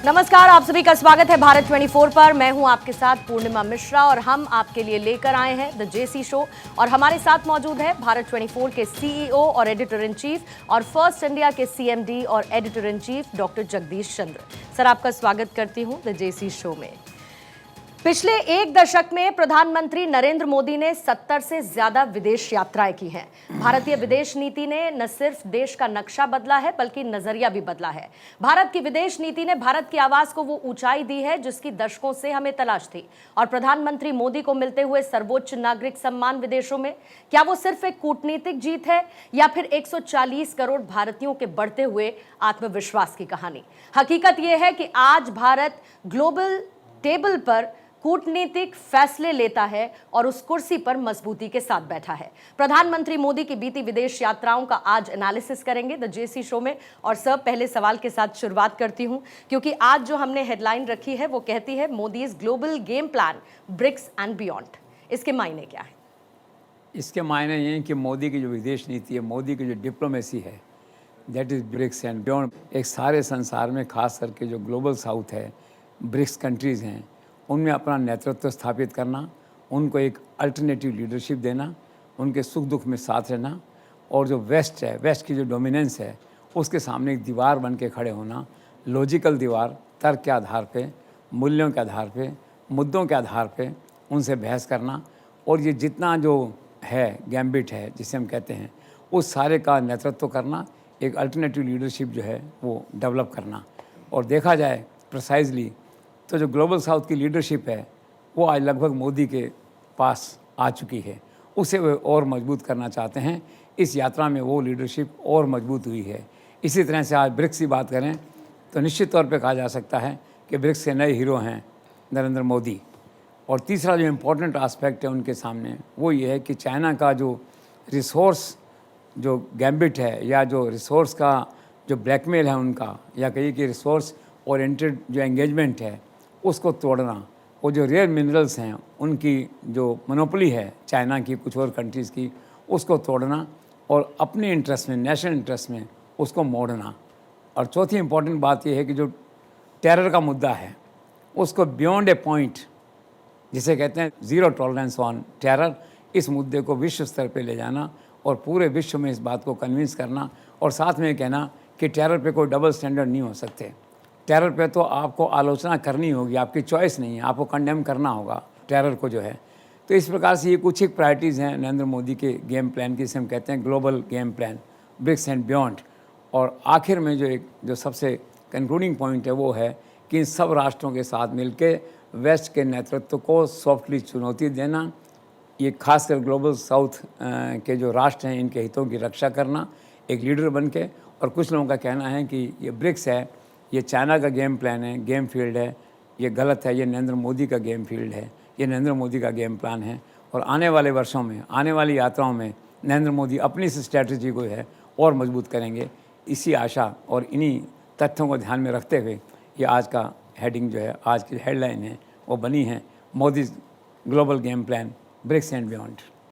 नमस्कार, आप सभी का स्वागत है भारत 24 पर। मैं हूं आपके साथ पूर्णिमा मिश्रा और हम आपके लिए लेकर आए हैं द जेसी शो। और हमारे साथ मौजूद है भारत 24 के सीईओ और एडिटर इन चीफ और फर्स्ट इंडिया के सीएमडी और editor in chief doctor Jagdish Chandra. Sir, आपका स्वागत करती हूं द जेसी शो में। पिछले एक दशक में प्रधानमंत्री नरेंद्र मोदी ने 70 से ज्यादा विदेश यात्राएं की हैं। भारतीय विदेश नीति ने न सिर्फ देश का नक्शा बदला है बल्कि नजरिया भी बदला है। भारत की विदेश नीति ने भारत की आवाज को वो ऊंचाई दी है जिसकी दशकों से हमें तलाश थी। और प्रधानमंत्री मोदी को मिलते हुए सर्वोच्च नागरिक सम्मान विदेशों में, क्या वो सिर्फ एक कूटनीतिक जीत है या फिर 140 करोड़ भारतीयों के बढ़ते हुए आत्मविश्वास की कहानी? हकीकत यह है कि आज भारत ग्लोबल टेबल पर कूटनीतिक फैसले लेता है और उस कुर्सी पर मजबूती के साथ बैठा है। प्रधानमंत्री मोदी की बीती विदेश यात्राओं का आज एनालिसिस करेंगे द जेसी शो में। और सर, पहले सवाल के साथ शुरुआत करती हूं, क्योंकि आज जो हमने हेडलाइन रखी है वो कहती है Modi's global game plan BRICS and beyond. इसके मायने क्या है? इसके मायने ये हैं कि मोदी की जो विदेश नीति है, मोदी की जो डिप्लोमेसी है, that is BRICS and beyond. एक सारे संसार में खास करके जो ग्लोबल साउथ है, ब्रिक्स कंट्रीज़ हैं, उनमें अपना नेतृत्व स्थापित करना, उनको एक अल्टरनेटिव लीडरशिप देना, उनके सुख दुख में साथ रहना, और जो वेस्ट है, वेस्ट की जो डोमिनेंस है, उसके सामने एक दीवार बन के खड़े होना, लॉजिकल दीवार, तर्क के आधार पे, मूल्यों के आधार पे, मुद्दों के आधार पे उनसे बहस करना, और ये जितना जो है गैम्बिट है जिसे हम कहते हैं, उस सारे का नेतृत्व करना, एक अल्टरनेटिव लीडरशिप जो है वो डेवलप करना। और देखा जाए प्रिसाइजली तो जो ग्लोबल साउथ की लीडरशिप है वो आज लगभग मोदी के पास आ चुकी है, उसे वे और मजबूत करना चाहते हैं। इस यात्रा में वो लीडरशिप और मजबूत हुई है। इसी तरह से आज ब्रिक्स की बात करें तो निश्चित तौर पे कहा जा सकता है कि ब्रिक्स के नए हीरो हैं नरेंद्र मोदी। और तीसरा जो इम्पोर्टेंट आस्पेक्ट है उनके सामने वो ये है कि चाइना का जो रिसोर्स जो गैम्बिट है, या जो रिसोर्स का जो ब्लैकमेल है उनका, या कहिए कि रिसोर्स ओरिएंटेड जो एंगेजमेंट है, उसको तोड़ना। वो जो रेयर मिनरल्स हैं उनकी जो मोनोपोली है चाइना की, कुछ और कंट्रीज़ की, उसको तोड़ना और अपने इंटरेस्ट में, नेशनल इंटरेस्ट में उसको मोड़ना। और चौथी इंपॉर्टेंट बात यह है कि जो टेरर का मुद्दा है उसको बियॉन्ड ए पॉइंट, जिसे कहते हैं ज़ीरो टॉलरेंस ऑन टेरर, इस मुद्दे को विश्व स्तर पे ले जाना और पूरे विश्व में इस बात को कन्विंस करना, और साथ में कहना कि टेरर पे कोई डबल स्टैंडर्ड नहीं हो सकते। टेरर पे तो आपको आलोचना करनी होगी, आपकी चॉइस नहीं है, आपको कंडेम करना होगा टेरर को जो है। तो इस प्रकार से ये कुछ एक प्रायोरिटीज़ हैं नरेंद्र मोदी के गेम प्लान की, जिसे हम कहते हैं global game plan BRICS and beyond. और आखिर में जो सबसे कंक्लूडिंग पॉइंट है वो है कि इन सब राष्ट्रों के साथ मिलकर वेस्ट के नेतृत्व को सॉफ्टली चुनौती देना, ये खासकर ग्लोबल साउथ के जो राष्ट्र हैं इनके हितों की रक्षा करना एक लीडर बन के। और कुछ लोगों का कहना है कि ये ब्रिक्स है, ये चाइना का गेम प्लान है, गेम फील्ड है, ये गलत है, ये नरेंद्र मोदी का गेम फील्ड है, ये नरेंद्र मोदी का गेम प्लान है। और आने वाले वर्षों में, आने वाली यात्राओं में नरेंद्र मोदी अपनी इस स्ट्रैटेजी को है और मजबूत करेंगे। इसी आशा और इन्हीं तथ्यों को ध्यान में रखते हुए ये आज का हेडिंग जो है, आज की हेडलाइन है, वो बनी है Modi global game plan BRICS and beyond.